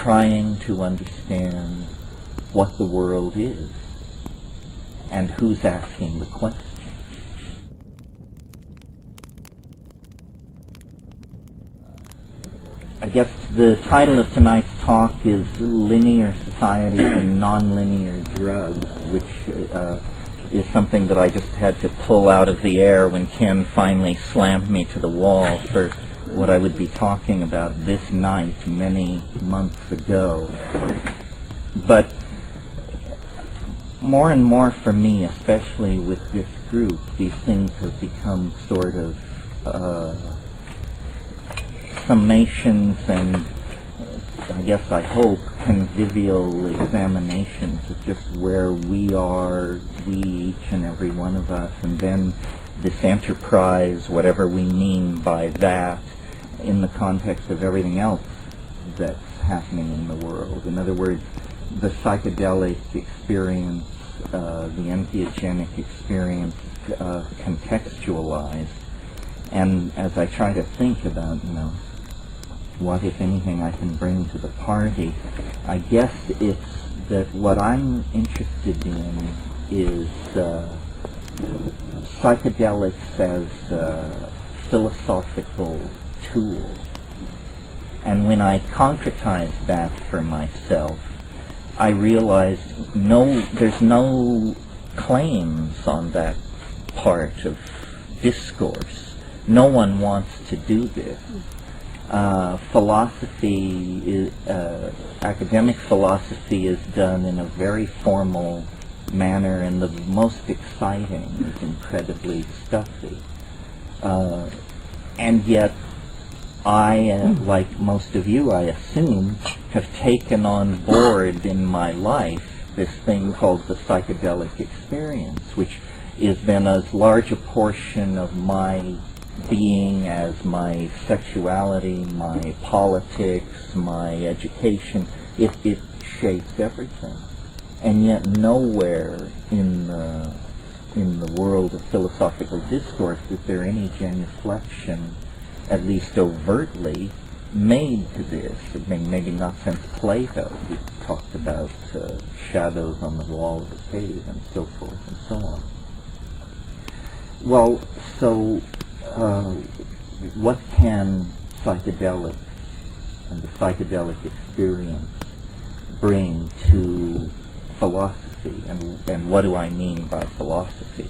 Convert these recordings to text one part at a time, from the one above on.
trying to understand what the world is and who's asking the question. I guess the title of tonight's talk is Linear Societies and Nonlinear Drugs, which is something that I just had to pull out of the air when Ken finally slammed me to the wall for what I would be talking about this night many months ago. But more and more for me, especially with this group, these things have become sort of summations and I guess I hope convivial examinations of just where we are, we each and every one of us, and then this enterprise, whatever we mean by that, in the context of everything else that's happening in the world. In other words, the psychedelic experience, the entheogenic experience contextualized. And as I try to think about, what, if anything, I can bring to the party, I guess it's that what I'm interested in is psychedelics as a philosophical tool. And when I concretized that for myself, I realized there's no claims on that part of discourse. No one wants to do this. Academic philosophy is done in a very formal manner, and the most exciting is incredibly stuffy. And yet, I, like most of you, I assume, have taken on board in my life this thing called the psychedelic experience, which is then as large a portion of my being as my sexuality, my politics, my education. It shapes everything. And yet nowhere in the world of philosophical discourse is there any genuflection, at least overtly, made to this. I mean, maybe not since Plato. We talked about shadows on the wall of the cave and so forth and so on. Well, so what can psychedelics and the psychedelic experience bring to philosophy? And what do I mean by philosophy?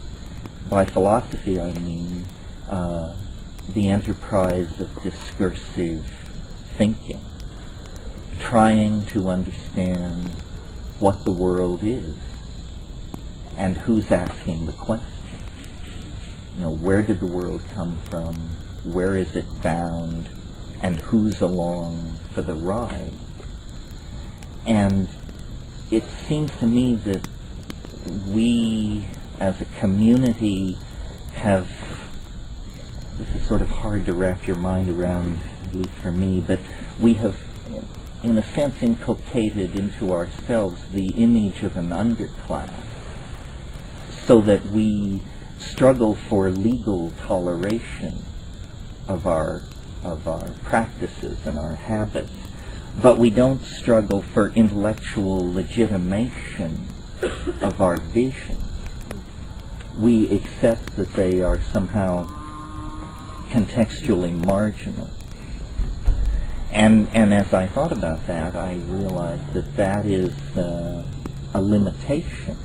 By philosophy I mean the enterprise of discursive thinking, trying to understand what the world is and who's asking the question. Where did the world come from? Where is it bound? And who's along for the ride? And it seems to me that we, as a community, have, this is sort of hard to wrap your mind around, at least for me, but we have, in a sense, inculcated into ourselves the image of an underclass, so that we struggle for legal toleration of our practices and our habits, but we don't struggle for intellectual legitimation of our vision. We accept that they are somehow contextually marginal. And as I thought about that, I realized that that is a limitation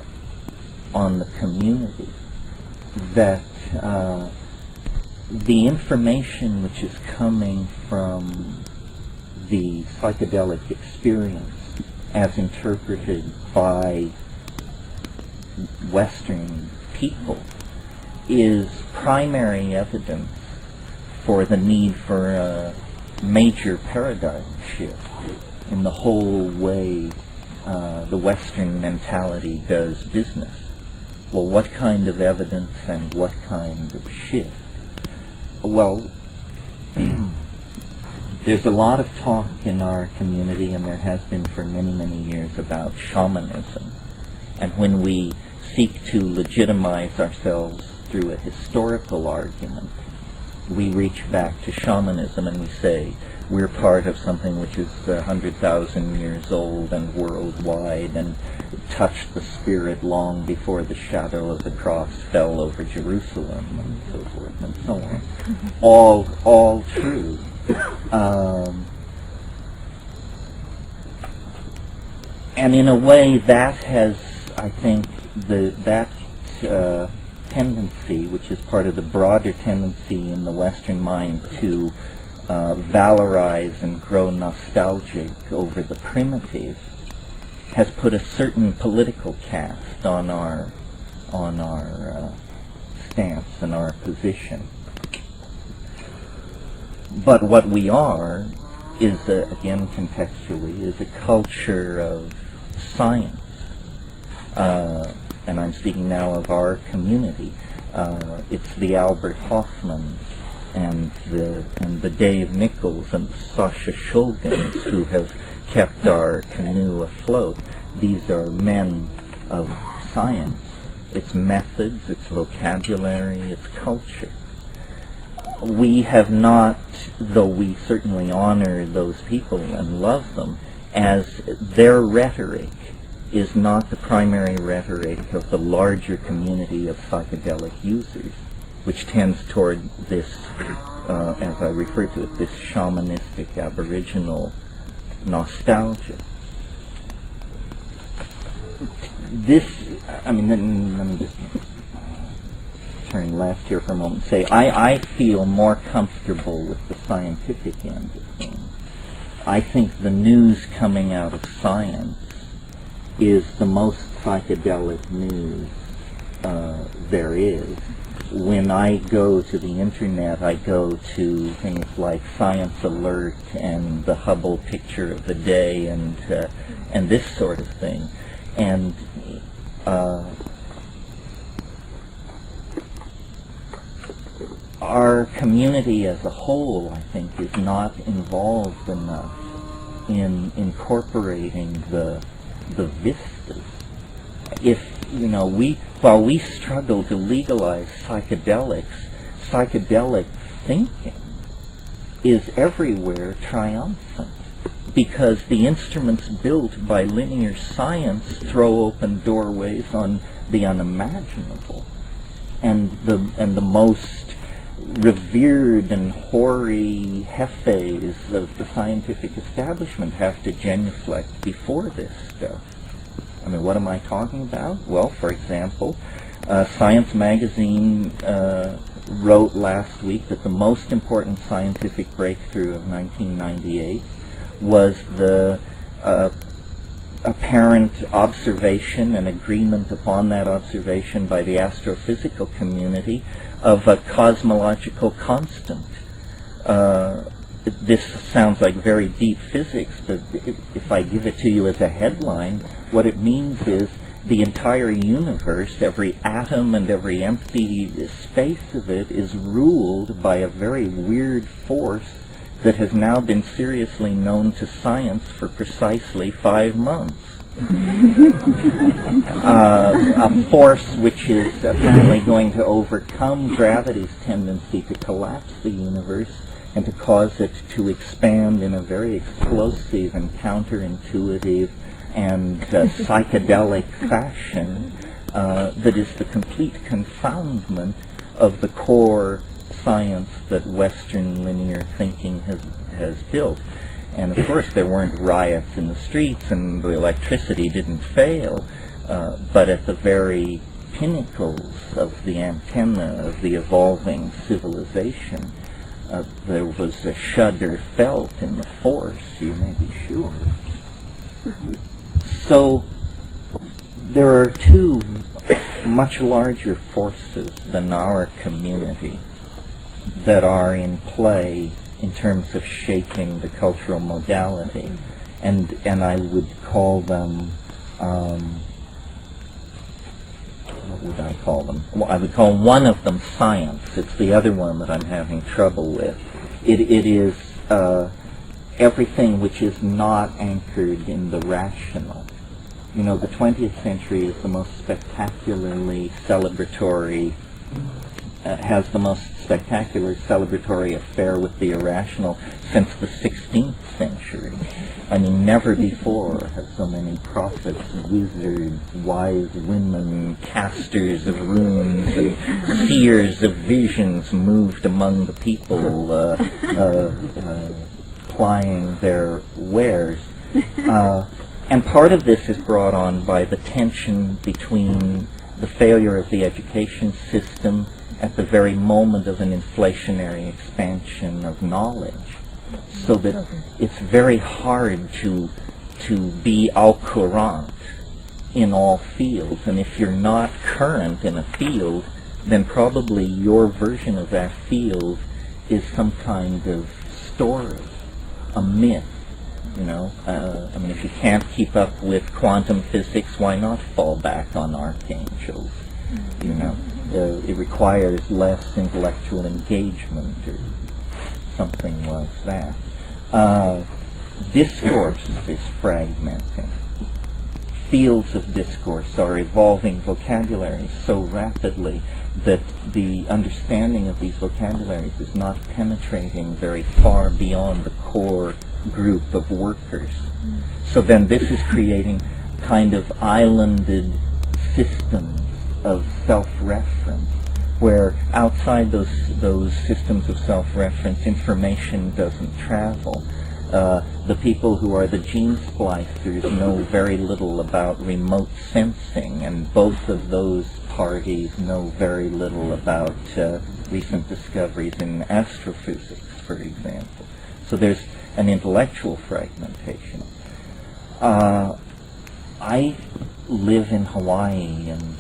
on the community. That the information which is coming from the psychedelic experience as interpreted by Western people is primary evidence for the need for a major paradigm shift in the whole way the Western mentality does business. Well, what kind of evidence and what kind of shift? Well, there's a lot of talk in our community, and there has been for many, many years, about shamanism. And when we seek to legitimize ourselves through a historical argument, we reach back to shamanism and we say, we're part of something which is 100,000 years old and worldwide, and touched the spirit long before the shadow of the cross fell over Jerusalem, and so forth and so on. All true. And in a way, that has, I think, that tendency, which is part of the broader tendency in the Western mind to valorize and grow nostalgic over the primitive, has put a certain political cast on our stance and our position. But what we are is, again contextually, is a culture of science. And I'm speaking now of our community. It's the Albert Hoffman and the Dave Nichols and the Sasha Shulgins who have kept our canoe afloat. These are men of science. Its methods, its vocabulary, its culture. We have not, though we certainly honor those people and love them, as their rhetoric is not the primary rhetoric of the larger community of psychedelic users, which tends toward this, as I refer to it, this shamanistic aboriginal nostalgia. Let me just turn left here for a moment and say, I feel more comfortable with the scientific end of things. I think the news coming out of science is the most psychedelic news there is. When I go to the internet, I go to things like Science Alert and the Hubble Picture of the Day and this sort of thing. And our community as a whole, I think, is not involved enough in incorporating the vistas. While we struggle to legalize psychedelics, psychedelic thinking is everywhere triumphant, because the instruments built by linear science throw open doorways on the unimaginable, and the most revered and hoary hefes of the scientific establishment have to genuflect before this stuff. I mean, what am I talking about? Well, for example, Science magazine wrote last week that the most important scientific breakthrough of 1998 was the apparent observation and agreement upon that observation by the astrophysical community of a cosmological constant. This sounds like very deep physics, but if I give it to you as a headline, what it means is the entire universe, every atom and every empty space of it, is ruled by a very weird force that has now been seriously known to science for precisely 5 months. A force which is apparently going to overcome gravity's tendency to collapse the universe and to cause it to expand in a very explosive and counterintuitive and psychedelic fashion that is the complete confoundment of the core science that Western linear thinking has built. And of course there weren't riots in the streets and the electricity didn't fail, but at the very pinnacles of the antenna of the evolving civilization, there was a shudder felt in the force, you may be sure. So there are two much larger forces than our community that are in play in terms of shaping the cultural modality, and I would call them, what would I call them? Well, I would call one of them science. It's the other one that I'm having trouble with. It is everything which is not anchored in the rational. You know, the 20th century is the most spectacularly celebratory has the most spectacular celebratory affair with the irrational since the 16th century. I mean, never before have so many prophets, wizards, wise women, casters of runes, and seers of visions moved among the people, plying their wares. And part of this is brought on by the tension between the failure of the education system at the very moment of an inflationary expansion of knowledge, so that it's very hard to be au courant in all fields. And if you're not current in a field, then probably your version of that field is some kind of story, a myth. You know, I mean, if you can't keep up with quantum physics, why not fall back on archangels? You know, it requires less intellectual engagement or something like that. Discourse is fragmenting. Fields of discourse are evolving vocabularies so rapidly that the understanding of these vocabularies is not penetrating very far beyond the core group of workers. So then this is creating kind of islanded systems of self-reference, where outside those systems of self-reference, information doesn't travel. The people who are the gene splicers know very little about remote sensing, and both of those parties know very little about recent discoveries in astrophysics, for example. So there's an intellectual fragmentation. I live in Hawaii and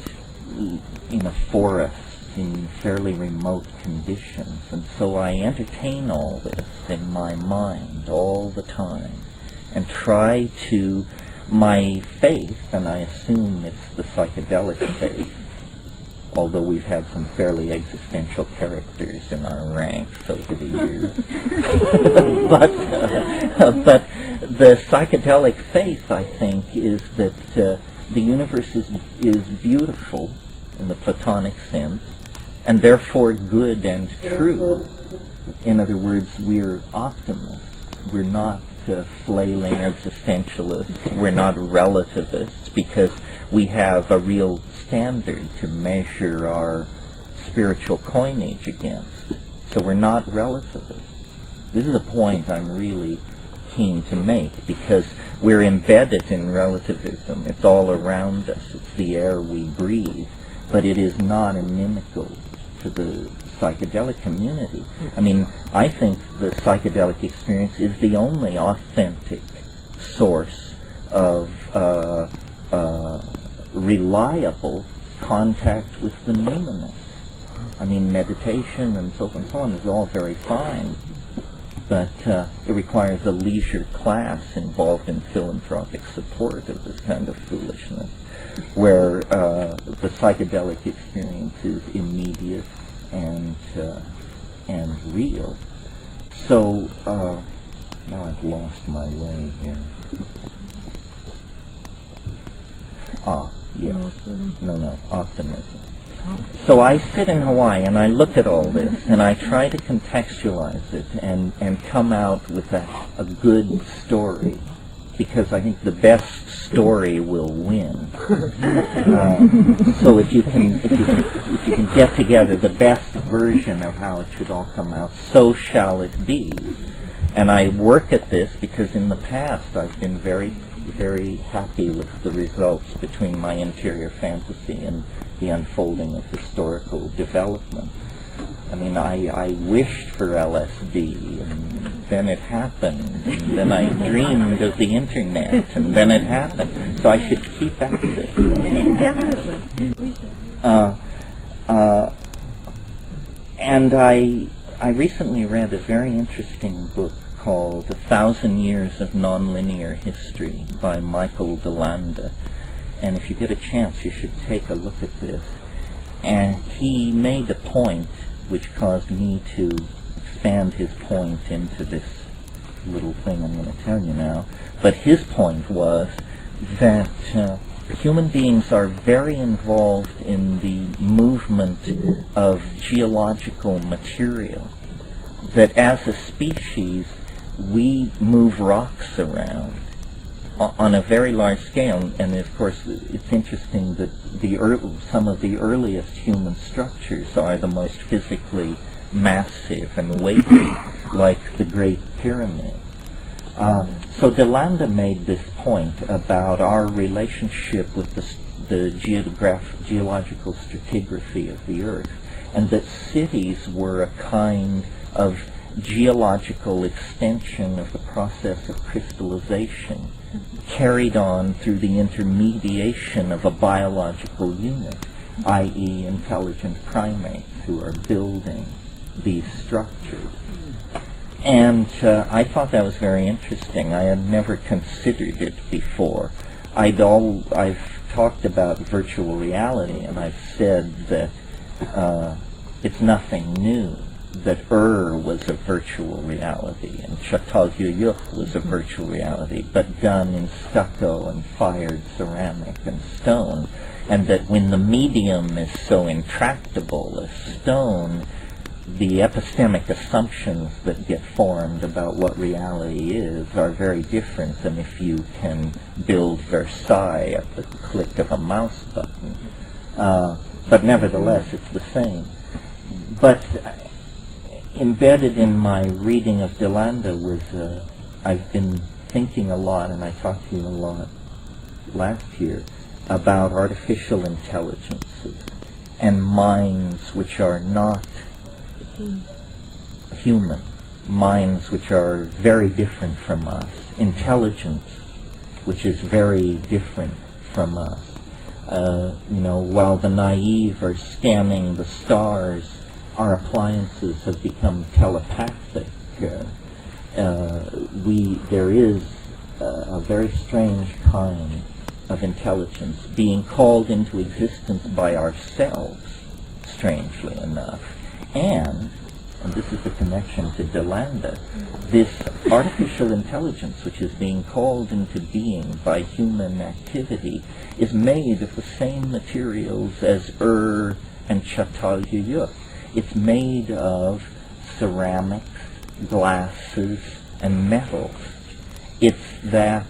in a forest in fairly remote conditions, and so I entertain all this in my mind all the time and try to, my faith, and I assume it's the psychedelic faith, although we've had some fairly existential characters in our ranks over the years. But the psychedelic faith, I think, is that the universe is beautiful in the Platonic sense, and therefore good and true. In other words, we're optimists. We're not flailing existentialists. We're not relativists, because we have a real standard to measure our spiritual coinage against. So we're not relativists. This is a point I'm really keen to make, because we're embedded in relativism. It's all around us. It's the air we breathe. But it is not inimical to the psychedelic community. I mean, I think the psychedelic experience is the only authentic source of reliable contact with the numinous. I mean, meditation and so on is all very fine, but it requires a leisure class involved in philanthropic support of this kind of foolishness, where the psychedelic experience is immediate and real. So now I've lost my way here. No, optimism. So I sit in Hawaii and I look at all this and I try to contextualize it and come out with a good story, because I think the best story will win. So if you can get together the best version of how it should all come out, so shall it be. And I work at this because in the past I've been very, very happy with the results between my interior fantasy and the unfolding of historical development. I mean, I wished for LSD, and then it happened, and then I dreamed of the internet, and then it happened. So I should keep at it. Definitely. And I recently read a very interesting book called 1,000 Years of Nonlinear History by Michael DeLanda. And if you get a chance, you should take a look at this. And he made a point which caused me to expand his point into this little thing I'm going to tell you now. But his point was that human beings are very involved in the movement of geological material, that as a species we move rocks around on a very large scale. And of course it's interesting that some of the earliest human structures are the most physically massive and weighty, like the Great Pyramid. So DeLanda made this point about our relationship with the geological stratigraphy of the Earth, and that cities were a kind of geological extension of the process of crystallization, carried on through the intermediation of a biological unit, i.e. intelligent primates who are building these structures. And I thought that was very interesting. I had never considered it before. I've talked about virtual reality, and I've said that it's nothing new, that was a virtual reality, and Çatalhöyük was a virtual reality, but done in stucco and fired ceramic and stone, and that when the medium is so intractable as stone, the epistemic assumptions that get formed about what reality is are very different than if you can build Versailles at the click of a mouse button. But nevertheless, it's the same. But embedded in my reading of DeLanda was, I've been thinking a lot, and I talked to you a lot last year, about artificial intelligences and minds which are not human, minds which are very different from us, intelligence which is very different from us. While the naive are scanning the stars, our appliances have become telepathic. There is a very strange kind of intelligence being called into existence by ourselves, strangely enough. And this is the connection to DeLanda, this artificial intelligence which is being called into being by human activity is made of the same materials as and Çatalhöyük. It's made of ceramics, glasses, and metals. It's that.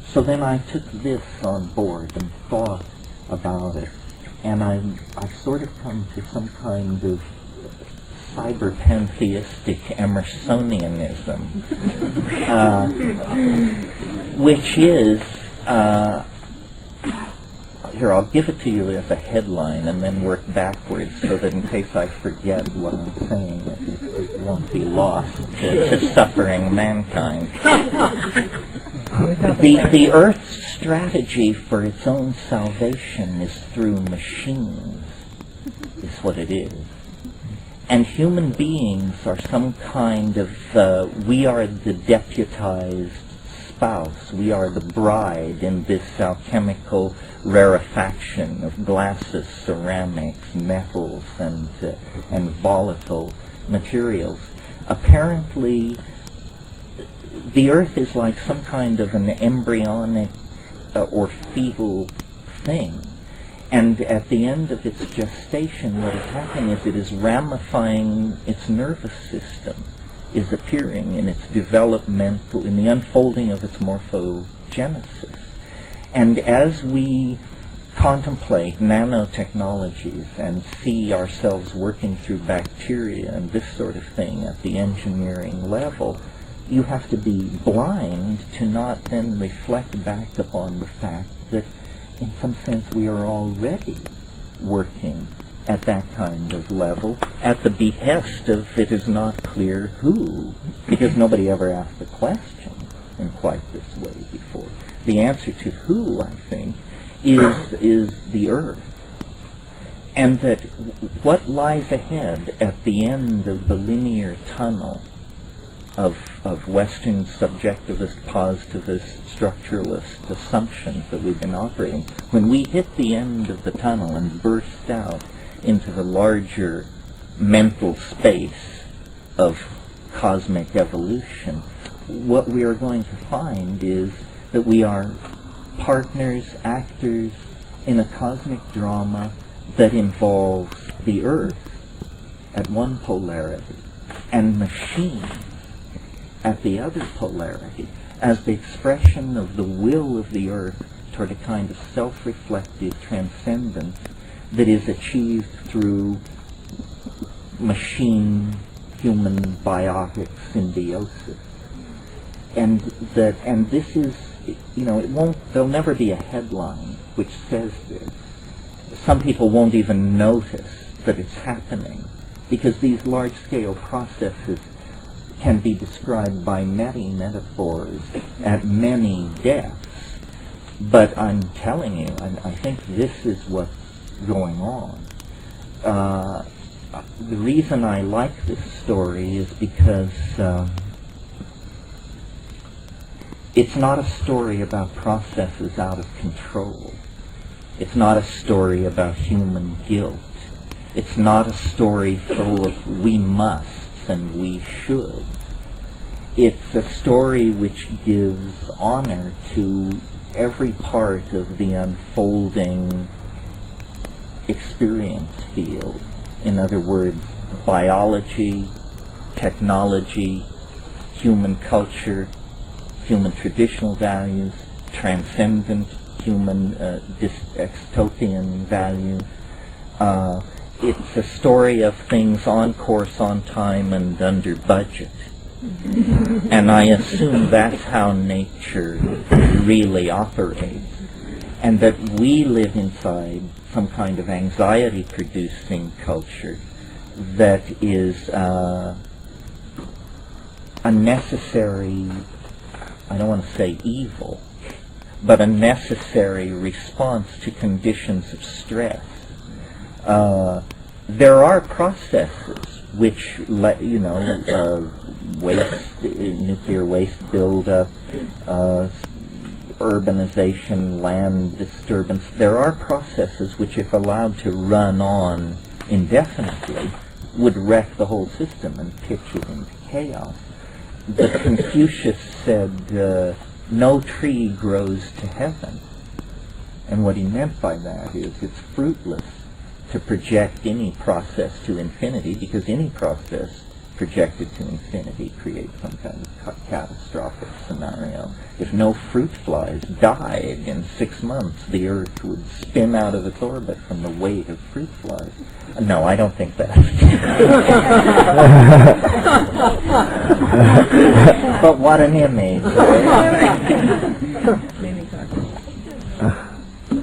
So then I took this on board and thought about it, and I've sort of come to some kind of cyber-pantheistic Emersonianism, which is, here, I'll give it to you as a headline and then work backwards so that in case I forget what I'm saying, it won't be lost to suffering mankind. The Earth's strategy for its own salvation is through machines, is what it is. And human beings are some kind of, we are the deputized spouse, we are the bride in this alchemical rarefaction of glasses, ceramics, metals, and volatile materials. Apparently, the Earth is like some kind of an embryonic or fetal thing. And at the end of its gestation, what is happening is it is ramifying its nervous system, is appearing in its developmental, in the unfolding of its morphogenesis. And as we contemplate nanotechnologies and see ourselves working through bacteria and this sort of thing at the engineering level, you have to be blind to not then reflect back upon the fact that in some sense we are already working at that kind of level at the behest of it is not clear who, because nobody ever asked the question in quite this way before. The answer to who, I think, is the Earth. And that what lies ahead at the end of the linear tunnel of Western subjectivist, positivist, structuralist assumptions that we've been operating, when we hit the end of the tunnel and burst out into the larger mental space of cosmic evolution, what we are going to find is that we are partners, actors in a cosmic drama that involves the Earth at one polarity and machine at the other polarity, as the expression of the will of the Earth toward a kind of self-reflective transcendence that is achieved through machine-human biotic symbiosis. And this is, there'll never be a headline which says this. Some people won't even notice that it's happening, because these large-scale processes can be described by many metaphors at many depths. But I'm telling you, I think this is what's going on. The reason I like this story is because it's not a story about processes out of control. It's not a story about human guilt. It's not a story full of we musts and we should. It's a story which gives honor to every part of the unfolding experience field. In other words, biology, technology, human culture, human traditional values, transcendent human dystopian values. It's a story of things on course, on time, and under budget. And I assume that's how nature really operates, and that we live inside some kind of anxiety-producing culture that is a necessary, I don't want to say evil, but a necessary response to conditions of stress. There are processes which let waste, nuclear waste buildup, urbanization, land disturbance. There are processes which, if allowed to run on indefinitely, would wreck the whole system and pitch it into chaos. But Confucius said, no tree grows to heaven. And what he meant by that is it's fruitless to project any process to infinity, because any process projected to infinity creates some kind of catastrophic scenario. If no fruit flies died in 6 months, the Earth would spin out of its orbit from the weight of fruit flies. No, I don't think that. But what an image.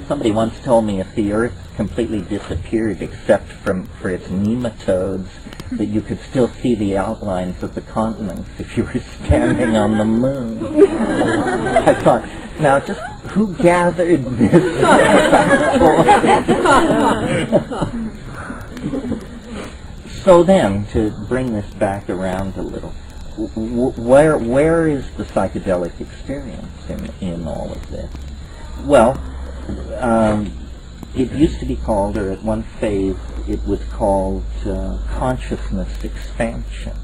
Somebody once told me if the Earth completely disappeared except for its nematodes, that you could still see the outlines of the continents if you were standing on the moon. I thought, now just who gathered this? So then, to bring this back around a little, where is the psychedelic experience in all of this? Well, it used to be called, or at one phase it was called consciousness expansion.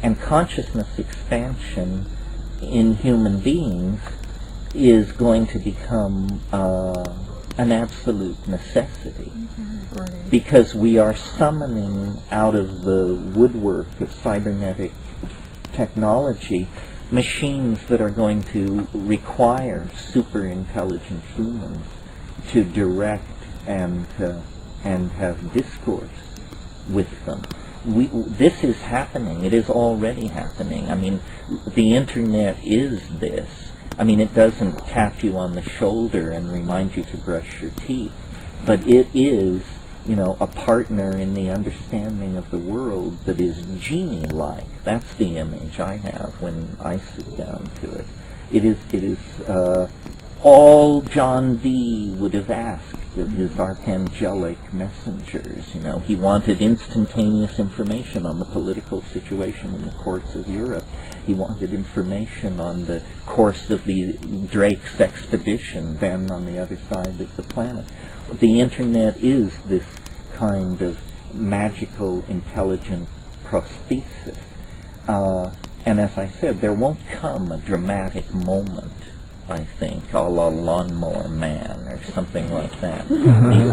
And consciousness expansion in human beings is going to become an absolute necessity. Because we are summoning out of the woodwork of cybernetic technology machines that are going to require super intelligent humans to direct and have discourse with them. This is happening. It is already happening. I mean, the internet is this. I mean, it doesn't tap you on the shoulder and remind you to brush your teeth, but it is, a partner in the understanding of the world that is genie-like. That's the image I have when I sit down to it. It is all John Dee would have asked of his archangelic messengers. He wanted instantaneous information on the political situation in the courts of Europe. He wanted information on the course of the Drake's expedition, then on the other side of the planet. The internet is this kind of magical, intelligent prosthesis. And as I said, there won't come a dramatic moment I think, a la Lawnmower Man or something like that.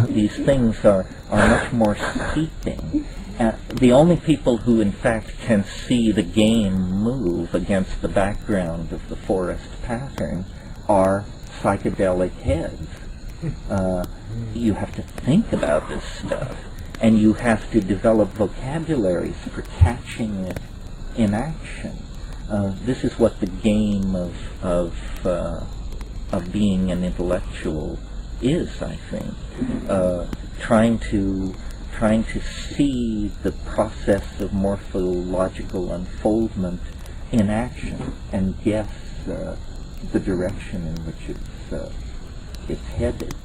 These things are much more seeping. The only people who in fact can see the game move against the background of the forest pattern are psychedelic heads. You have to think about this stuff, and you have to develop vocabularies for catching it in action. This is what the game of being an intellectual is, I think. Trying to see the process of morphological unfoldment in action and guess the direction in which it's headed.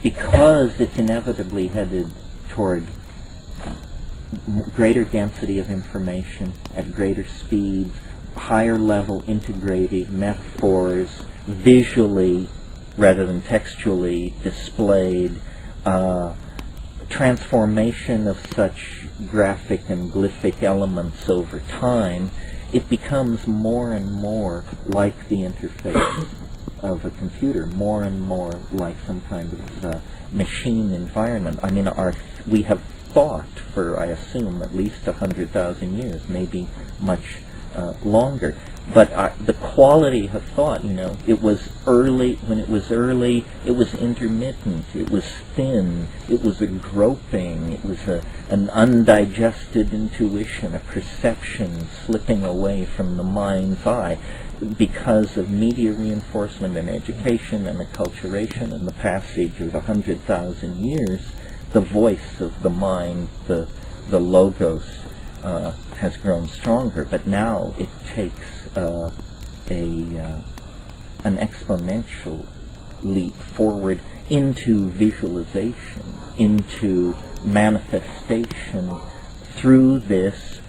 Because it's inevitably headed toward greater density of information at greater speeds, higher level integrated metaphors, visually rather than textually displayed, transformation of such graphic and glyphic elements over time, it becomes more and more like the interface of a computer, more and more like some kind of machine environment. I mean, we have thought for, I assume, at least 100,000 years, maybe much longer. But the quality of thought, it was early. When it was early, it was intermittent. It was thin. It was a groping. It was an undigested intuition, a perception slipping away from the mind's eye because of media reinforcement and education and acculturation and the passage of 100,000 years. The voice of the mind, the logos, has grown stronger, but now it takes an exponential leap forward into visualization, into manifestation through this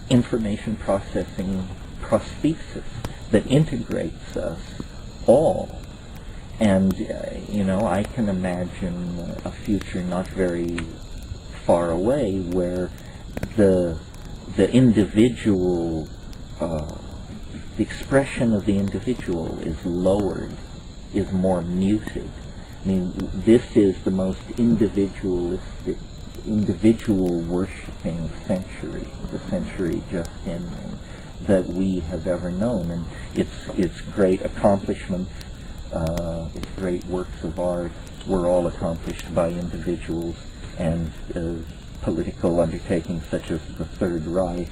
information processing prosthesis that integrates us all. And, I can imagine a future not very far away where the individual, the expression of the individual is lowered, is more muted. I mean, this is the most individualistic, individual worshipping century, the century just ending, that we have ever known. And its great accomplishments, its great works of art were all accomplished by individuals and political undertakings such as the Third Reich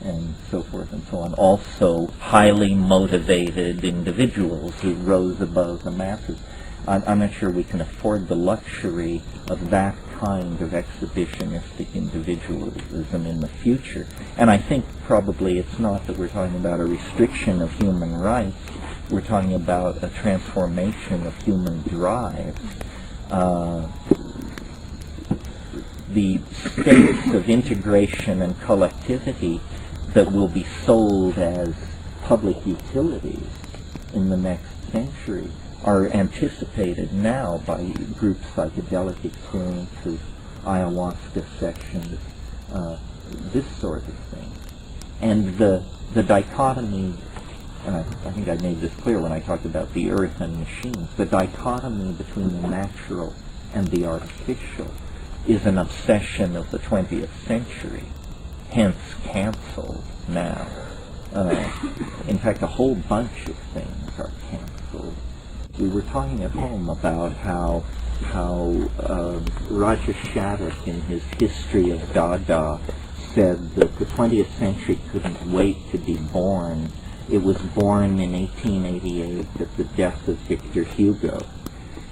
and so forth and so on. Also highly motivated individuals who rose above the masses. I'm not sure we can afford the luxury of that kind of exhibitionistic individualism in the future. And I think probably it's not that we're talking about a restriction of human rights. We're talking about a transformation of human drives. The states of integration and collectivity that will be sold as public utilities in the next century are anticipated now by group psychedelic experiences, ayahuasca sections, this sort of thing. And the dichotomy, and I think I made this clear when I talked about the earth and machines, the dichotomy between the natural and the artificial is an obsession of the 20th century, hence canceled now. In fact, a whole bunch of things are canceled. We were talking at home about how Roger Shattuck in his History of Dada said that the 20th century couldn't wait to be born. It was born in 1888 at the death of Victor Hugo.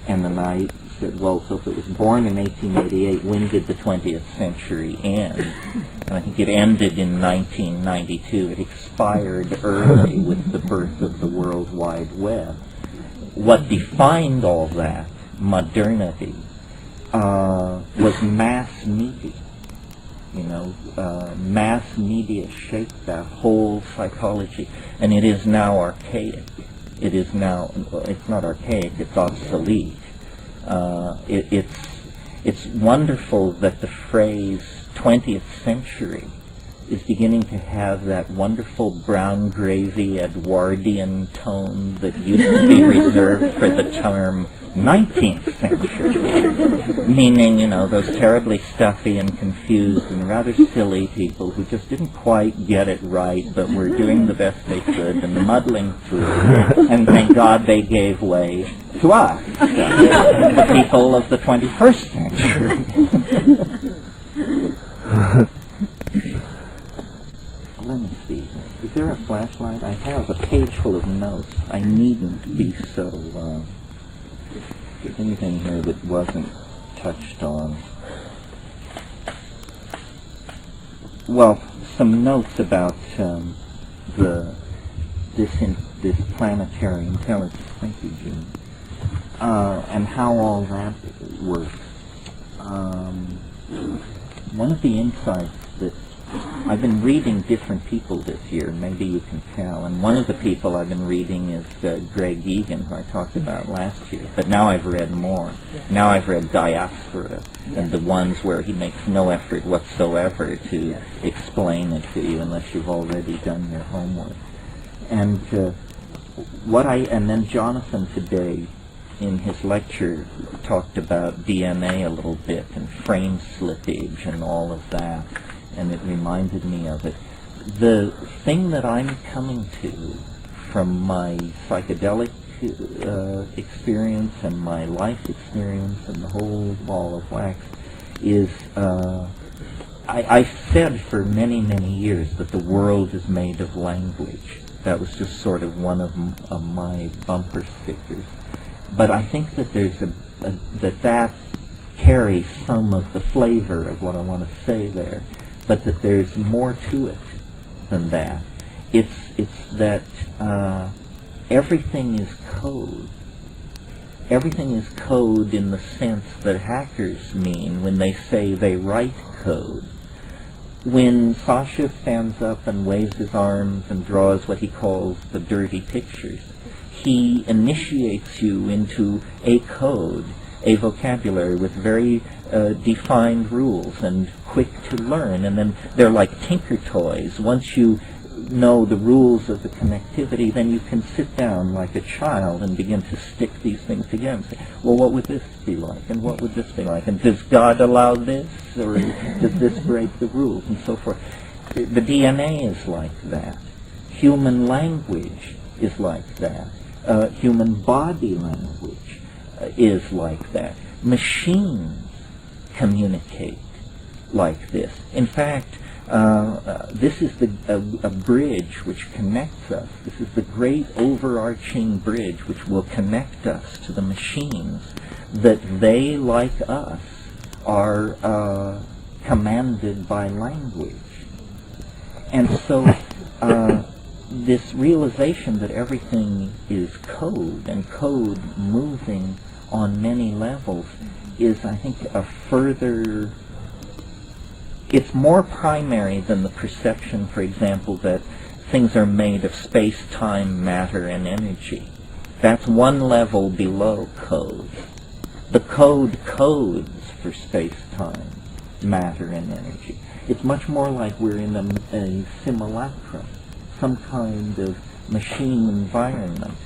And then I said, well, so if it was born in 1888, when did the 20th century end? And I think it ended in 1992. It expired early with the birth of the World Wide Web. What defined all that, modernity, was mass media. Mass media shaped that whole psychology, and it is now archaic. It is now, it's not archaic, it's obsolete. It's wonderful that the phrase 20th century is beginning to have that wonderful brown gravy Edwardian tone that used to be reserved for the term 19th century, meaning, those terribly stuffy and confused and rather silly people who just didn't quite get it right, but were doing the best they could and muddling through, and thank God they gave way to us, the people of the 21st century. Let me see. Is there a flashlight? I have a page full of notes. I needn't be so... Is there anything here that wasn't touched on? Well, some notes about this planetary intelligence. Thank you, Jim. And how all that works. One of the insights that I've been reading different people this year, maybe you can tell, and one of the people I've been reading is Greg Egan, who I talked about last year, but now I've read more. Now I've read Diaspora, and the ones where he makes no effort whatsoever to explain it to you unless you've already done your homework. And and then Jonathan today, in his lecture, talked about DNA a little bit, and frame slippage and all of that. And it reminded me of it. The thing that I'm coming to from my psychedelic experience and my life experience and the whole ball of wax is, I said for many, many years that the world is made of language. That was just sort of one of my bumper stickers. But I think that there's that carries some of the flavor of what I want to say there. But that there's more to it than that. It's that everything is code. Everything is code in the sense that hackers mean when they say they write code. When Sasha stands up and waves his arms and draws what he calls the dirty pictures, he initiates you into a code, a vocabulary with very defined rules and quick to learn, and then they're like tinker toys. Once you know the rules of the connectivity, then you can sit down like a child and begin to stick these things together and say, well, what would this be like, and what would this be like, and does God allow this, or does this break the rules, and so forth. The DNA is like that. Human language is like that. Human body language is like that. Machines communicate like this. In fact, this is a bridge which connects us. This is the great overarching bridge which will connect us to the machines, that they, like us, are commanded by language. And so this realization that everything is code, and code moving on many levels, is, I think, a further... It's more primary than the perception, for example, that things are made of space, time, matter, and energy. That's one level below code. The code codes for space, time, matter, and energy. It's much more like we're in a simulacrum, some kind of machine environment.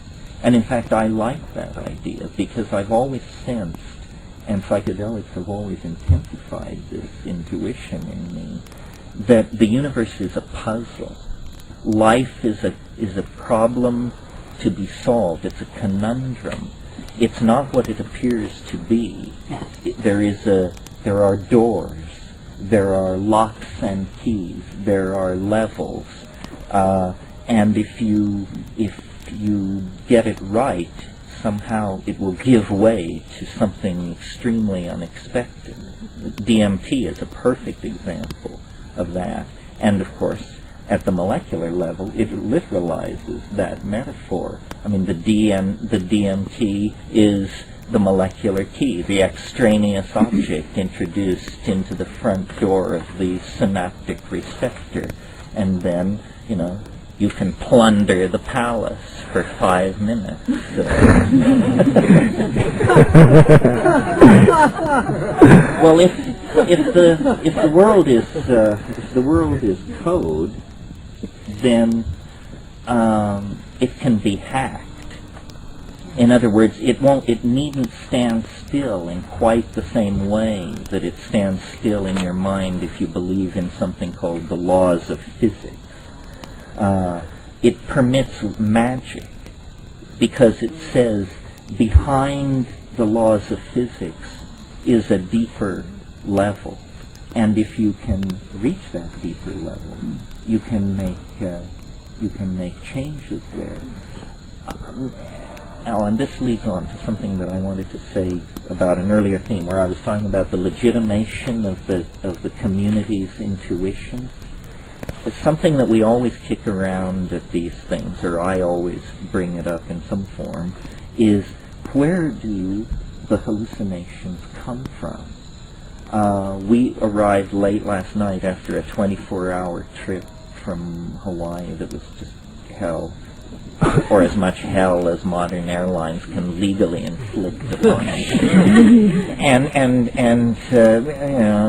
And in fact, I like that idea, because I've always sensed, and psychedelics have always intensified this intuition in me, that the universe is a puzzle. Life is a problem to be solved. It's a conundrum. It's not what it appears to be. There are doors. There are locks and keys. There are levels. And if you get it right, somehow it will give way to something extremely unexpected. DMT is a perfect example of that. And of course, at the molecular level, it literalizes that metaphor. I mean, the DMT is the molecular key, the extraneous object introduced into the front door of the synaptic receptor. And then, you can plunder the palace for 5 minutes. Well, if the world is code, then it can be hacked. In other words, it needn't stand still in quite the same way that it stands still in your mind if you believe in something called the laws of physics. It permits magic because it says behind the laws of physics is a deeper level, and if you can reach that deeper level, you can make changes there. And this leads on to something that I wanted to say about an earlier theme, where I was talking about the legitimation of the community's intuition. It's something that we always kick around at these things, or I always bring it up in some form, is where do the hallucinations come from? We arrived late last night after a 24-hour trip from Hawaii that was just hell, or as much hell as modern airlines can legally inflict upon us. and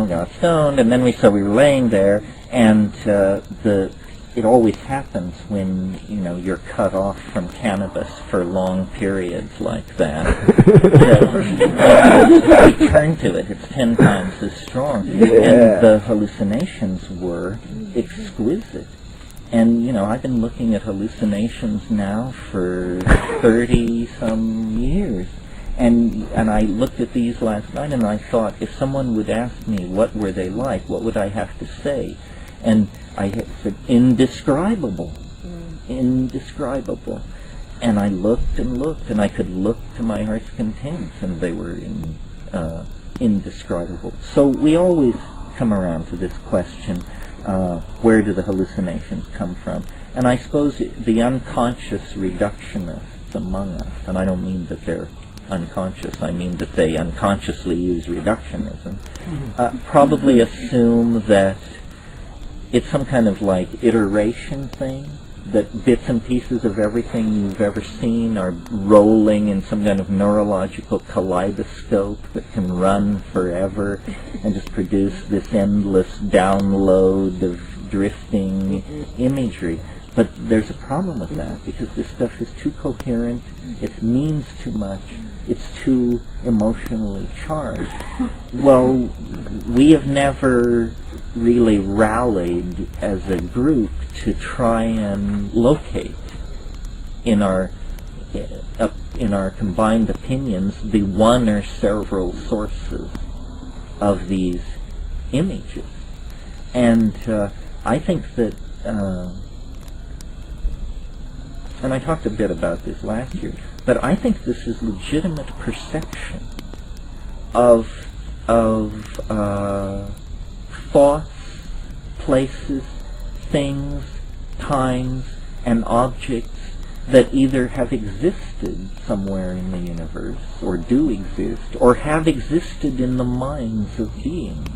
got stoned, and then we were laying there, and it always happens when you're cut off from cannabis for long periods like that. Return to it; it's 10 times as strong, and the hallucinations were exquisite. And, I've been looking at hallucinations now for 30-some years. And I looked at these last night and I thought, if someone would ask me what were they like, what would I have to say? And I had said, indescribable. Indescribable. And I looked and looked, and I could look to my heart's content, and they were indescribable. So we always come around to this question, where do the hallucinations come from? And I suppose the unconscious reductionists among us, and I don't mean that they're unconscious, I mean that they unconsciously use reductionism, probably assume that it's some kind of like iteration thing, that bits and pieces of everything you've ever seen are rolling in some kind of neurological kaleidoscope that can run forever and just produce this endless download of drifting imagery. But there's a problem with that, because this stuff is too coherent, it means too much, it's too emotionally charged. Well, we have never really rallied as a group to try and locate in our combined opinions the one or several sources of these images. And I think that, and I talked a bit about this last year, but I think this is legitimate perception of thoughts, places, things, times, and objects that either have existed somewhere in the universe, or do exist, or have existed in the minds of beings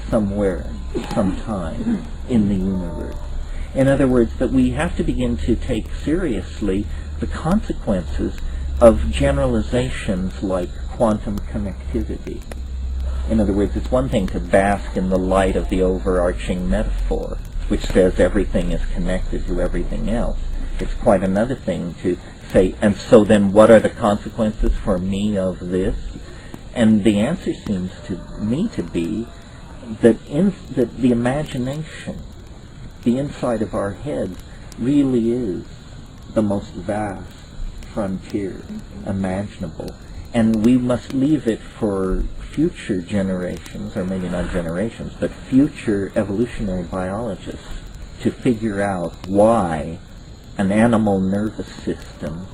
somewhere, sometime in the universe. In other words, that we have to begin to take seriously the consequences of generalizations like quantum connectivity. In other words, it's one thing to bask in the light of the overarching metaphor, which says everything is connected to everything else. It's quite another thing to say, and so then what are the consequences for me of this? And the answer seems to me to be that the imagination, the inside of our heads, really is the most vast frontier imaginable. And we must leave it for future generations, or maybe not generations, but future evolutionary biologists to figure out why an animal nervous system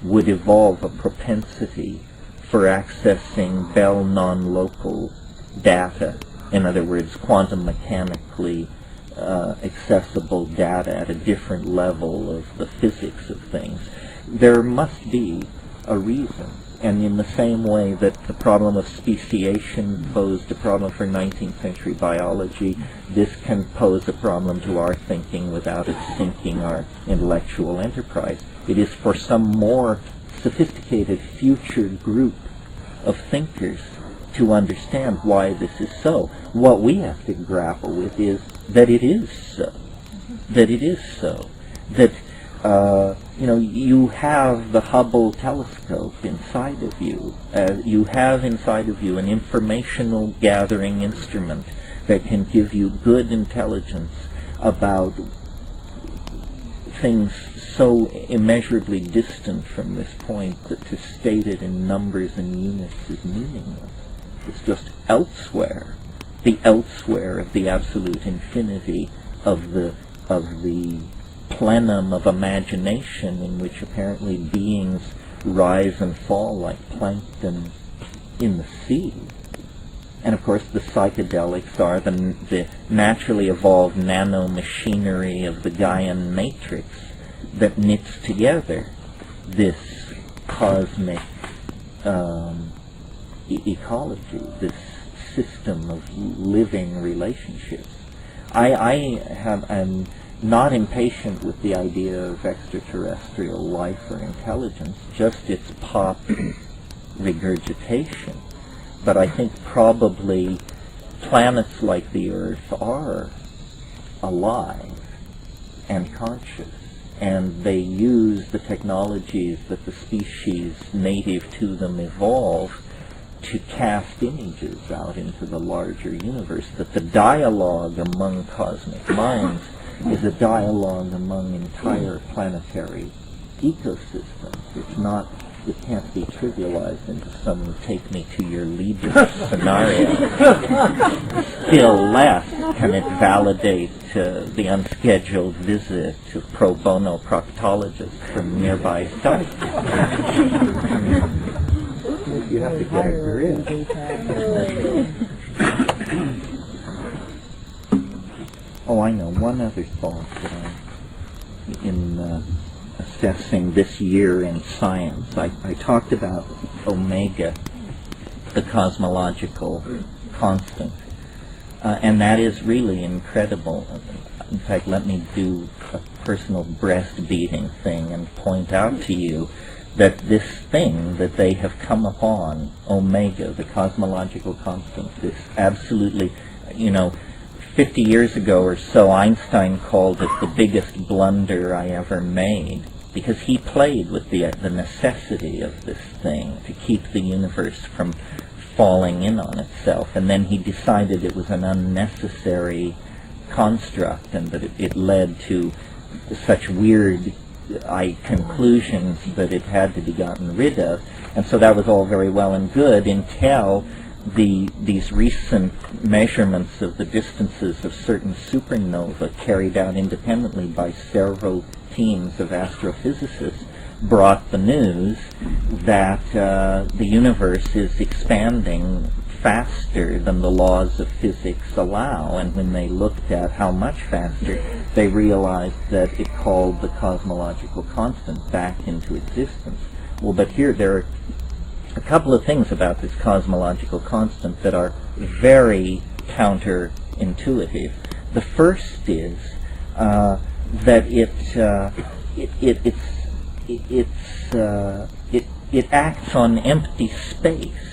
would evolve a propensity for accessing Bell non-local data. In other words, quantum mechanically accessible data at a different level of the physics of things. There must be a reason. And in the same way that the problem of speciation posed a problem for 19th century biology, this can pose a problem to our thinking without it sinking our intellectual enterprise. It is for some more sophisticated future group of thinkers to understand why this is so. What we have to grapple with is that it is so. That it is so. That, you have the Hubble telescope inside of you. You have inside of you an informational gathering instrument that can give you good intelligence about things so immeasurably distant from this point that to state it in numbers and units is meaningless. It's just elsewhere, the elsewhere of the absolute infinity of the plenum of imagination in which apparently beings rise and fall like plankton in the sea. And of course the psychedelics are the naturally evolved nanomachinery of the Gaian matrix that knits together this cosmic ecology, this system of living relationships. I'm not impatient with the idea of extraterrestrial life or intelligence, just its pop regurgitation. But I think probably planets like the Earth are alive and conscious, and they use the technologies that the species native to them evolve to cast images out into the larger universe, that the dialogue among cosmic minds is a dialogue among entire planetary ecosystems. It can't be trivialized into some take me to your Liebig scenario. Still less can it validate the unscheduled visit of pro bono proctologists from nearby sites. You have to get a grip. Oh, I know. One other thought that in assessing this year in science, I talked about omega, the cosmological constant, and that is really incredible. In fact, let me do a personal breast-beating thing and point out to you that this thing that they have come upon, omega, the cosmological constant, this absolutely, 50 years ago or so, Einstein called it the biggest blunder I ever made, because he played with the necessity of this thing to keep the universe from falling in on itself, and then he decided it was an unnecessary construct and that it led to such weird conclusions that it had to be gotten rid of. And so that was all very well and good until these recent measurements of the distances of certain supernovae carried out independently by several teams of astrophysicists brought the news that the universe is expanding faster than the laws of physics allow. And when they looked at how much faster, they realized that it called the cosmological constant back into existence. Well, but here there are a couple of things about this cosmological constant that are very counterintuitive. The first is that it acts on empty space.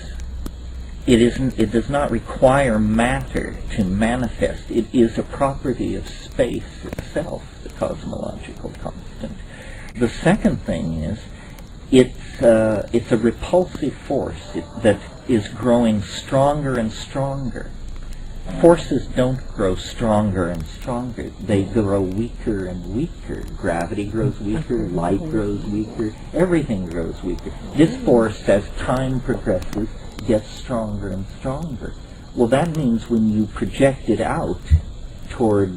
It does not require matter to manifest. It is a property of space itself, the cosmological constant. The second thing is it's a repulsive force that is growing stronger and stronger. Forces don't grow stronger and stronger. They grow weaker and weaker. Gravity grows weaker, light grows weaker, everything grows weaker. This force, as time progresses, gets stronger and stronger. Well, that means when you project it out toward,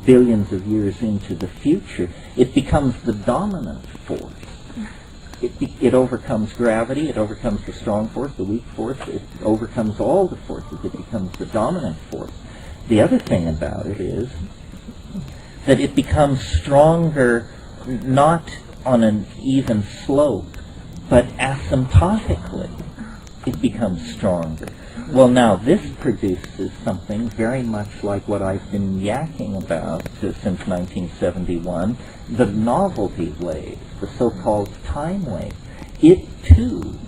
billions of years into the future, it becomes the dominant force. It overcomes gravity, it overcomes the strong force, the weak force, it overcomes all the forces, it becomes the dominant force. The other thing about it is that it becomes stronger not on an even slope, but asymptotically it becomes stronger. Well, now this produces something very much like what I've been yakking about since 1971, the novelty wave, the so-called time wave. It too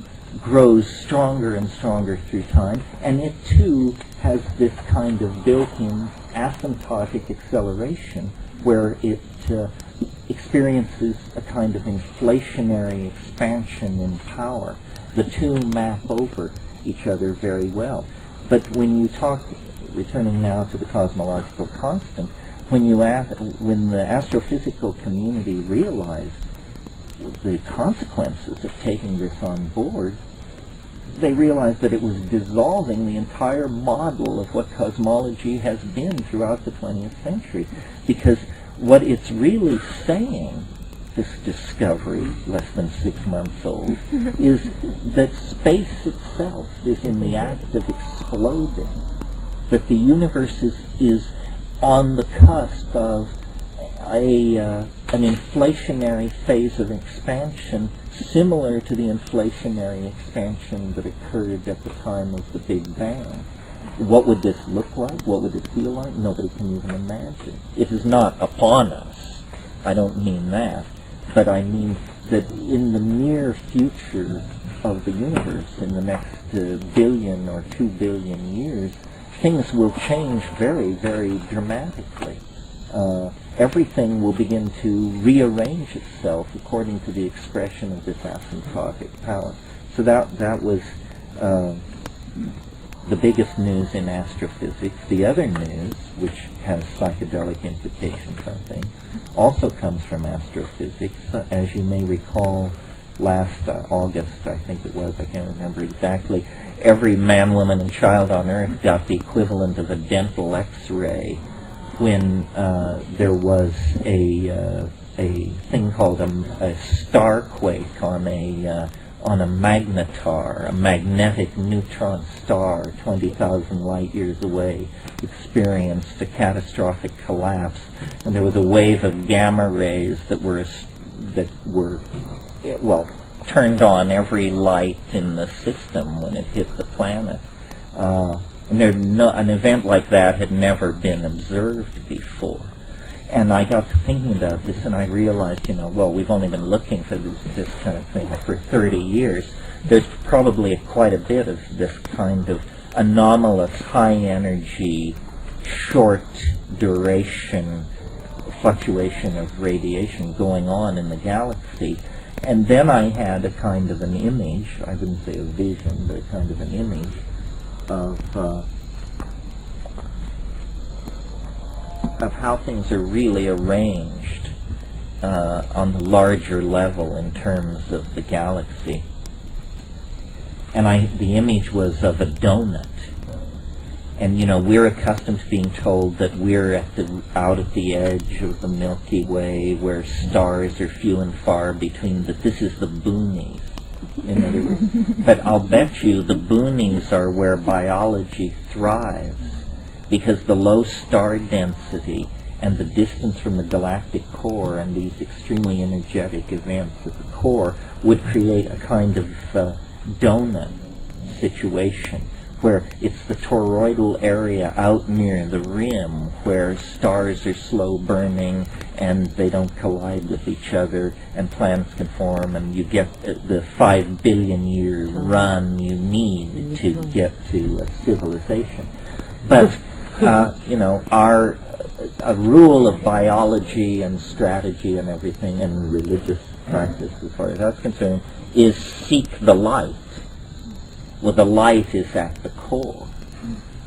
grows stronger and stronger through time, and it too has this kind of built-in asymptotic acceleration where it experiences a kind of inflationary expansion in power. The two map over each other very well. But when you talk, returning now to the cosmological constant, when the astrophysical community realized the consequences of taking this on board, they realized that it was dissolving the entire model of what cosmology has been throughout the 20th century. Because what it's really saying, this discovery, less than 6 months old, is that space itself is in the act of exploding, that the universe is on the cusp of an inflationary phase of expansion similar to the inflationary expansion that occurred at the time of the Big Bang. What would this look like? What would it feel like? Nobody can even imagine. It is not upon us. I don't mean that. But I mean that in the near future of the universe, in the next billion or 2 billion years, things will change very, very dramatically. Everything will begin to rearrange itself according to the expression of this asymptotic power. So that was the biggest news in astrophysics. The other news, which has psychedelic implications, I think, also comes from astrophysics. As you may recall, last August, I think it was, I can't remember exactly, every man, woman, and child on Earth got the equivalent of a dental X-ray when there was a thing called a starquake on a magnetar, a magnetic neutron star 20,000 light years away, experienced a catastrophic collapse, and there was a wave of gamma rays that were turned on every light in the system when it hit the planet. An event like that had never been observed before. And I got to thinking about this, and I realized, we've only been looking for this kind of thing for 30 years. There's probably quite a bit of this kind of anomalous, high-energy, short-duration fluctuation of radiation going on in the galaxy. And then I had a kind of an image, I wouldn't say a vision, but a kind of an image of how things are really arranged on the larger level in terms of the galaxy. And the image was of a donut. And we're accustomed to being told that we're out at the edge of the Milky Way, where stars are few and far between, that this is the boonies, in other words. But I'll bet you the boonies are where biology thrives, because the low star density and the distance from the galactic core and these extremely energetic events at the core would create a kind of donut situation, where it's the toroidal area out near the rim where stars are slow burning and they don't collide with each other and planets can form, and you get the 5 billion year run you need to get to a civilization. But a rule of biology and strategy and everything, and religious practice as far as that's concerned, is seek the light. Well, the light is at the core.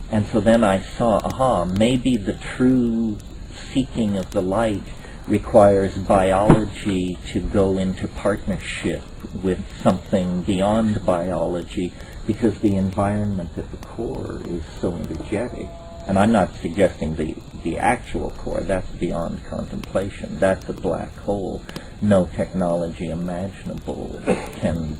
And so then I saw, maybe the true seeking of the light requires biology to go into partnership with something beyond biology, because the environment at the core is so energetic. And I'm not suggesting the actual core, that's beyond contemplation. That's a black hole. No technology imaginable can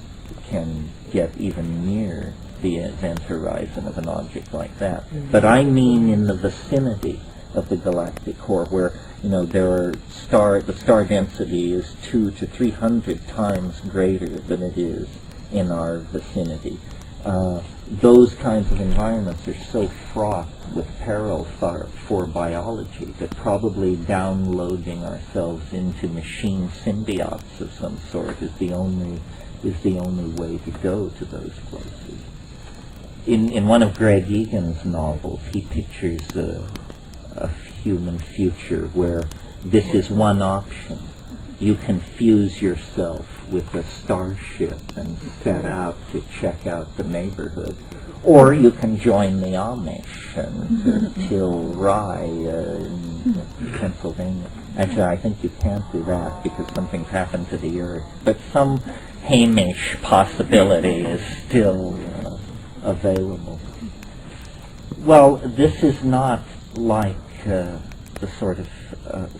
get even near the event horizon of an object like that. But I mean in the vicinity of the galactic core, where the star density is 200 to 300 times greater than it is in our vicinity. Those kinds of environments are so fraught with peril for biology that probably downloading ourselves into machine symbiotes of some sort is the only is the only way to go to those places. In one of Greg Egan's novels, he pictures a human future where this is one option. You can fuse yourself with a starship and set out to check out the neighborhood. Or you can join the Amish and till rye in Pennsylvania. Actually, I think you can't do that because something's happened to the earth. But some Hamish possibility is still available. Well, this is not like the sort of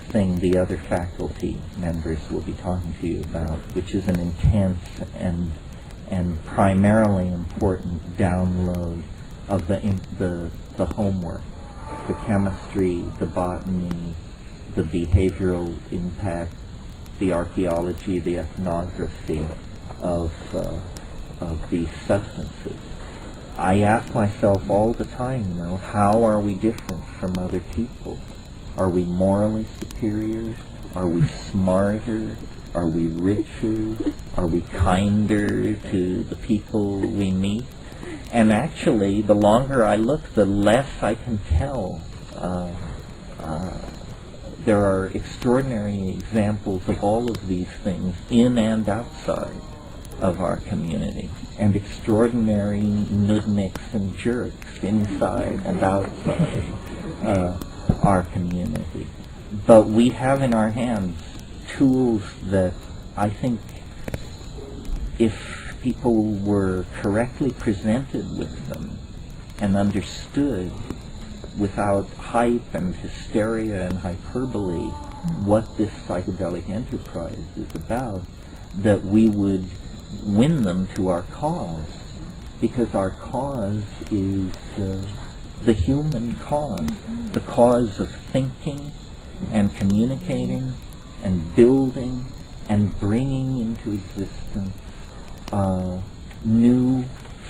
thing the other faculty members will be talking to you about, which is an intense and primarily important download of the homework, the chemistry, the botany, the behavioral impact, the archaeology, the ethnography of these substances. I ask myself all the time, how are we different from other people? Are we morally superior? Are we smarter? Are we richer? Are we kinder to the people we meet? And actually, the longer I look, the less I can tell. There are extraordinary examples of all of these things in and outside of our community, and extraordinary nudniks and jerks inside and outside our community. But we have in our hands tools that I think, if people were correctly presented with them and understood without hype and hysteria and hyperbole what this psychedelic enterprise is about, that we would win them to our cause, because our cause is the human cause, the cause of thinking and communicating and building and bringing into existence new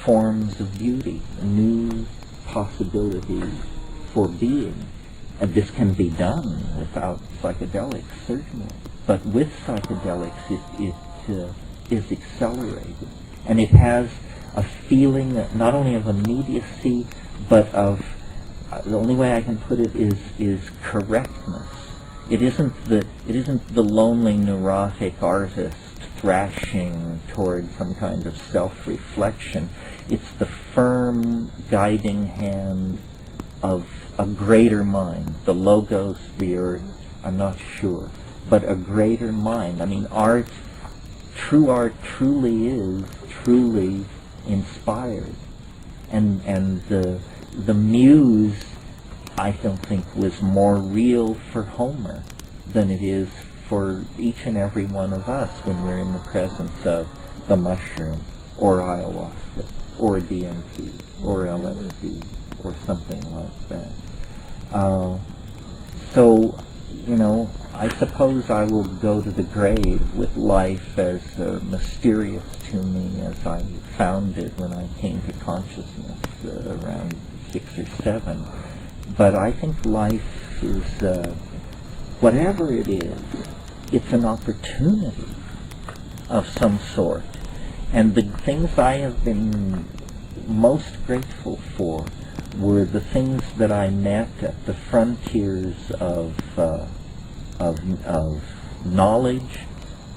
forms of beauty, new possibilities for being. And this can be done without psychedelics, certainly. But with psychedelics, it is accelerated. And it has a feeling not only of immediacy, but of, the only way I can put it is correctness. It isn't the lonely neurotic artist thrashing toward some kind of self-reflection. It's the firm guiding hand of a greater mind, the logos, the earth, I'm not sure, but a greater mind. I mean, true art truly is truly inspired. And the muse, I don't think, was more real for Homer than it is for each and every one of us when we're in the presence of the mushroom, or ayahuasca, or DMT, or LSD, or something like that. So, I suppose I will go to the grave with life as mysterious to me as I found it when I came to consciousness around 6 or 7. But I think life is, whatever it is, it's an opportunity of some sort. And the things I have been most grateful for were the things that I met at the frontiers of knowledge,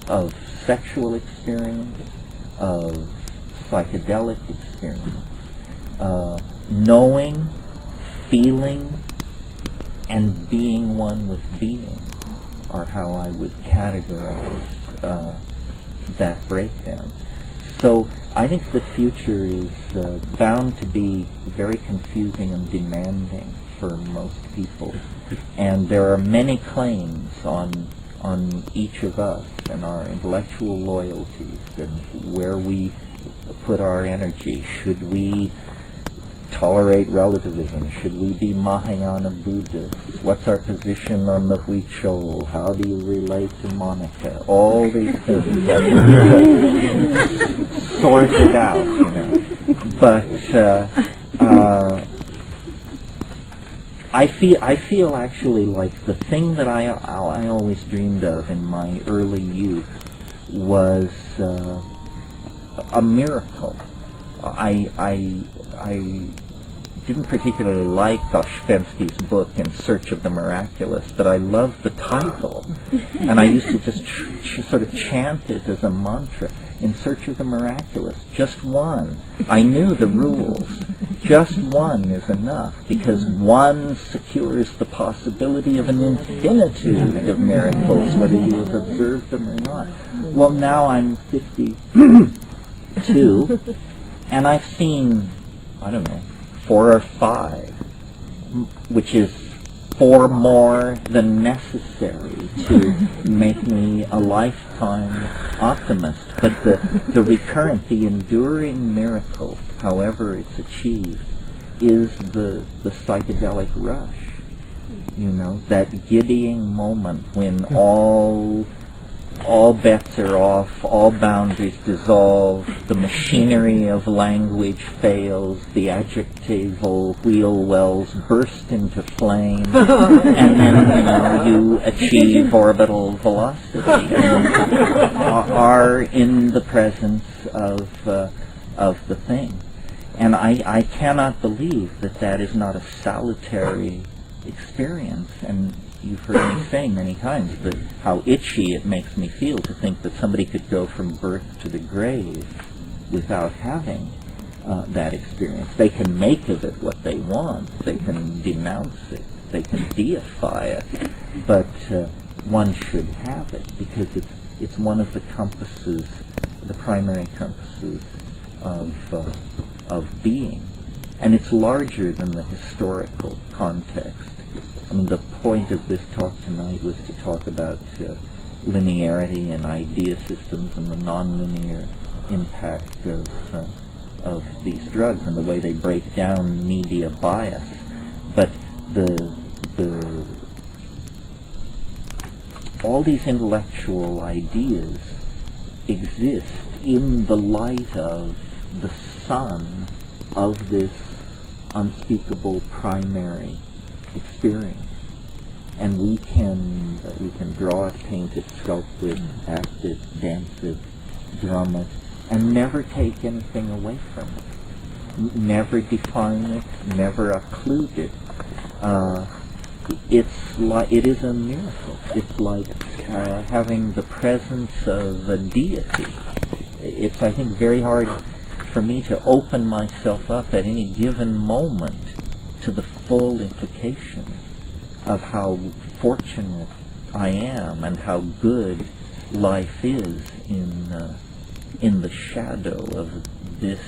of sexual experience, of psychedelic experience. Knowing, feeling, and being one with being are how I would categorize that breakdown. So I think the future is bound to be very confusing and demanding for most people. And there are many claims on each of us and our intellectual loyalties and where we put our energy. Should we tolerate relativism? Should we be Mahayana Buddhists? What's our position on the Huichol? How do you relate to Monica? All these things that sort it out, But I feel actually like the thing that I always dreamed of in my early youth was a miracle. I didn't particularly like Dostoevsky's book In Search of the Miraculous, but I loved the title, and I used to just sort of chant it as a mantra. In search of the miraculous, just one. I knew the rules. Just one is enough, because one secures the possibility of an infinitude of miracles, whether you have observed them or not. Well, now I'm 52, and I've seen, I don't know, 4 or 5, which is 4 more than necessary to make me a lifetime optimist. But the recurrent, the enduring miracle, however it's achieved, is the psychedelic rush. You know, that giddying moment when all bets are off, all boundaries dissolve, the machinery of language fails, the adjectival wheel wells burst into flame, and then you achieve orbital velocity, and are in the presence of the thing. And I cannot believe that is not a salutary experience. And you've heard me say many times that how itchy it makes me feel to think that somebody could go from birth to the grave without having that experience. They can make of it what they want. They can denounce it. They can deify it. But one should have it, because it's one of the compasses, the primary compasses of being. And it's larger than the historical context. I mean, the point of this talk tonight was to talk about linearity and idea systems and the nonlinear impact of these drugs and the way they break down media bias. But all these intellectual ideas exist in the light of the sun of this unspeakable primary experience, and we can draw it, paint it, sculpt it, act it, dance it, drum it, and never take anything away from it, never define it, never occlude it. It is a miracle. It's like having the presence of a deity. It's, I think, very hard for me to open myself up at any given moment to the full implication of how fortunate I am and how good life is in the shadow of this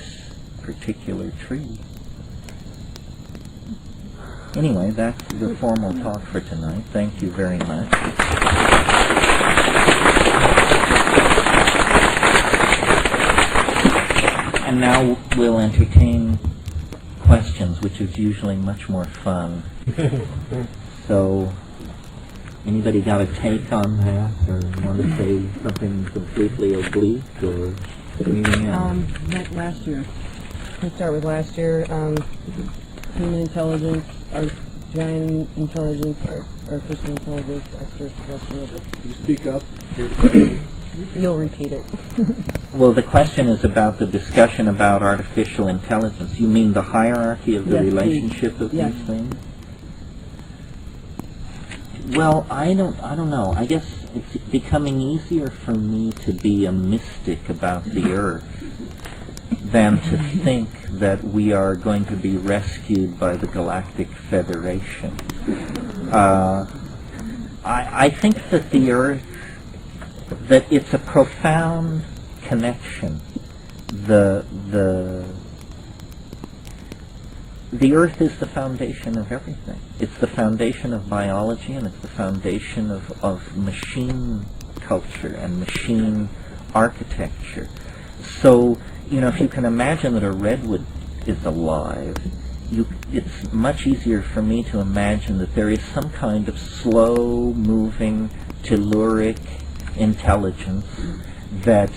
particular tree. Anyway, that's the formal talk for tonight. Thank you very much. And now we'll entertain questions, which is usually much more fun. So, anybody got a take on that, or want to say something completely oblique, or anything else? Last year. Let's start with last year. Human intelligence, our giant intelligence, artificial intelligence, extraterrestrial. Can you speak up? You'll repeat it. Well, the question is about the discussion about artificial intelligence. You mean the hierarchy of the relationship of these things? Well, I don't know. I guess it's becoming easier for me to be a mystic about the Earth than to think that we are going to be rescued by the Galactic Federation. I think that the Earth, that it's a profound connection. The Earth is the foundation of everything. It's the foundation of biology, and it's the foundation of machine culture and machine architecture. So, if you can imagine that a redwood is alive, it's much easier for me to imagine that there is some kind of slow-moving, telluric intelligence that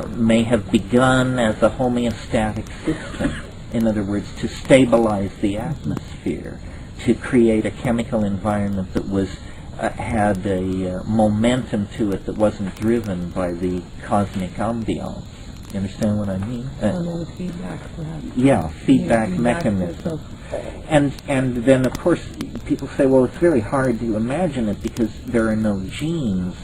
may have begun as a homeostatic system. In other words, to stabilize the atmosphere, to create a chemical environment that had a momentum to it that wasn't driven by the cosmic ambiance. You understand what I mean? With feedback, perhaps. Yeah, feedback mechanism. And then, of course, people say, well, it's very hard to imagine it because there are no genes,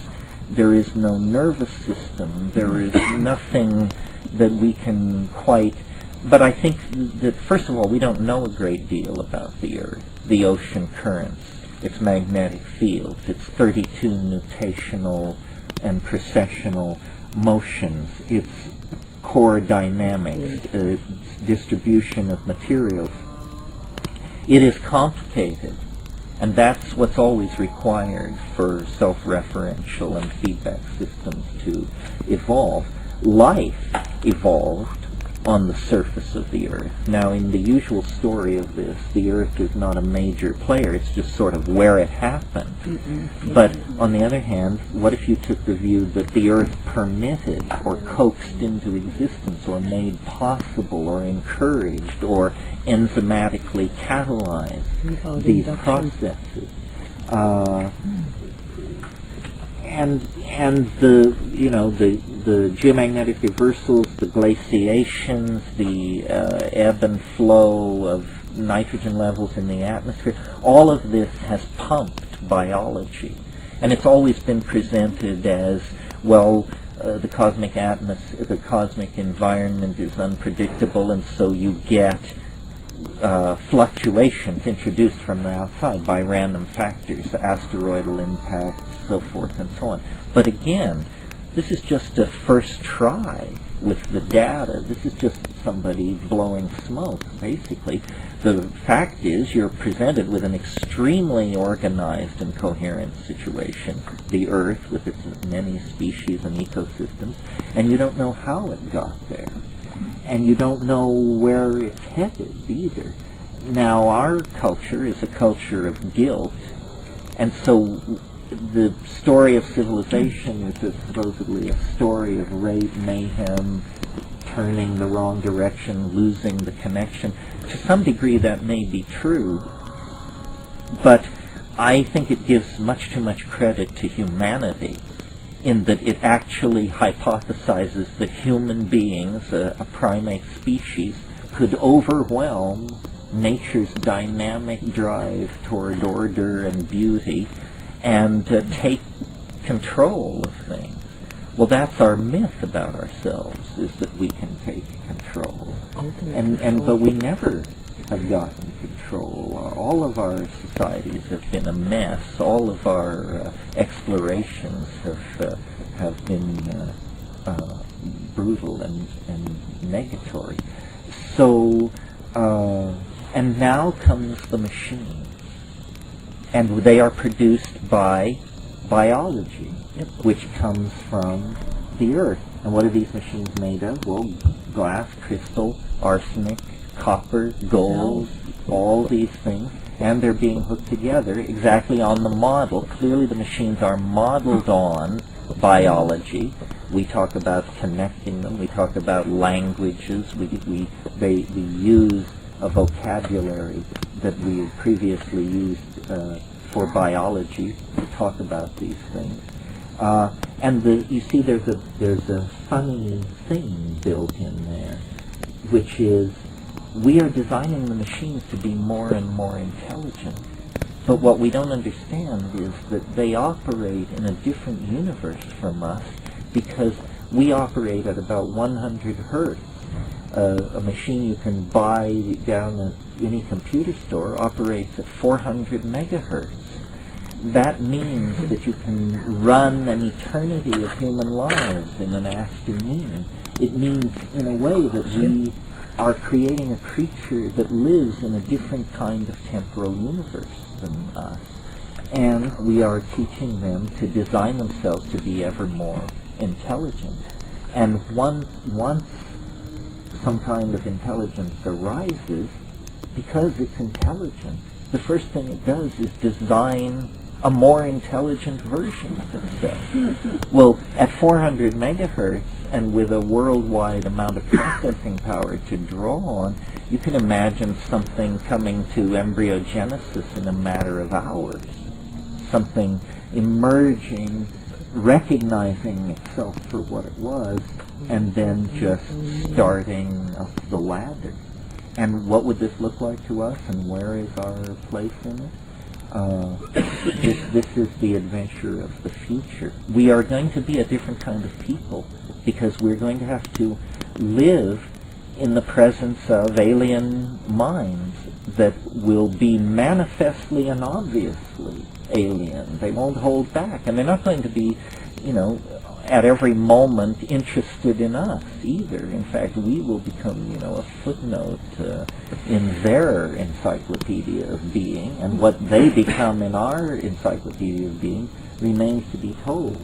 there is no nervous system, there is nothing that we can quite... But I think that, first of all, we don't know a great deal about the Earth, the ocean currents, its magnetic fields, its 32 nutational and precessional motions, its core dynamics, its distribution of materials. It is complicated, and that's what's always required for self-referential and feedback systems to evolve. Life evolved on the surface of the Earth. Now, in the usual story of this, the Earth is not a major player, it's just sort of where it happened. But on the other hand, what if you took the view that the Earth permitted or coaxed into existence or made possible or encouraged or enzymatically catalyzed these processes? And the geomagnetic reversals, the glaciations, the ebb and flow of nitrogen levels in the atmosphere, all of this has pumped biology. And it's always been presented as, well, the cosmic the cosmic environment is unpredictable, and so you get fluctuations introduced from the outside by random factors, asteroidal impacts, so forth and so on. But again, this is just a first try with the data. This is just somebody blowing smoke, basically. The fact is you're presented with an extremely organized and coherent situation, the Earth with its many species and ecosystems, and you don't know how it got there. And you don't know where it's headed either. Now, our culture is a culture of guilt, and so the story of civilization is supposedly a story of rape, mayhem, turning the wrong direction, losing the connection. To some degree that may be true, but I think it gives much too much credit to humanity in that it actually hypothesizes that human beings, a primate species, could overwhelm nature's dynamic drive toward order and beauty and take control of things. Well, that's our myth about ourselves, is that we can take control. But we never have gotten control. All of our societies have been a mess. All of our explorations have been brutal and negatory. So, and now comes the machine. And they are produced by biology, which comes from the Earth. And what are these machines made of? Well, glass, crystal, arsenic, copper, gold, all these things. And they're being hooked together exactly on the model. Clearly the machines are modeled on biology. We talk about connecting them. We talk about languages. We use a vocabulary that we had previously used for biology to talk about these things. And you see there's a funny thing built in there, which is we are designing the machines to be more and more intelligent. But what we don't understand is that they operate in a different universe from us because we operate at about 100 hertz. A machine you can buy down at any computer store operates at 400 megahertz. That means that you can run an eternity of human lives in an afternoon. It means, in a way, that we are creating a creature that lives in a different kind of temporal universe than us. And we are teaching them to design themselves to be ever more intelligent. And once some kind of intelligence arises, because it's intelligent, the first thing it does is design a more intelligent version of itself. Well, at 400 megahertz, and with a worldwide amount of processing power to draw on, you can imagine something coming to embryogenesis in a matter of hours. Something emerging recognizing itself for what it was, and then just starting up the ladder. And what would this look like to us, and where is our place in it? This is the adventure of the future. We are going to be a different kind of people, because we're going to have to live in the presence of alien minds that will be manifestly and obviously alien. They won't hold back, and they're not going to be, at every moment interested in us either. In fact, we will become, a footnote in their encyclopedia of being, and what they become in our encyclopedia of being remains to be told.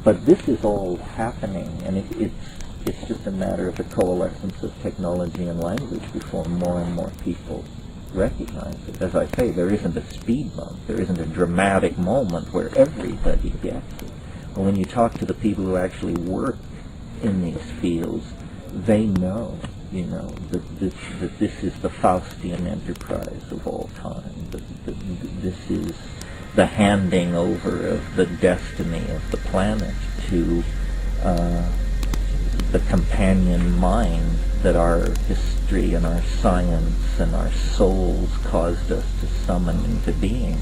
But this is all happening, and it's just a matter of the coalescence of technology and language before more and more people recognize it. As I say, there isn't a speed bump. There isn't a dramatic moment where everybody gets it. But when you talk to the people who actually work in these fields, they know, that this is the Faustian enterprise of all time. This is the handing over of the destiny of the planet to the companion mind that our history and our science and our souls caused us to summon into being.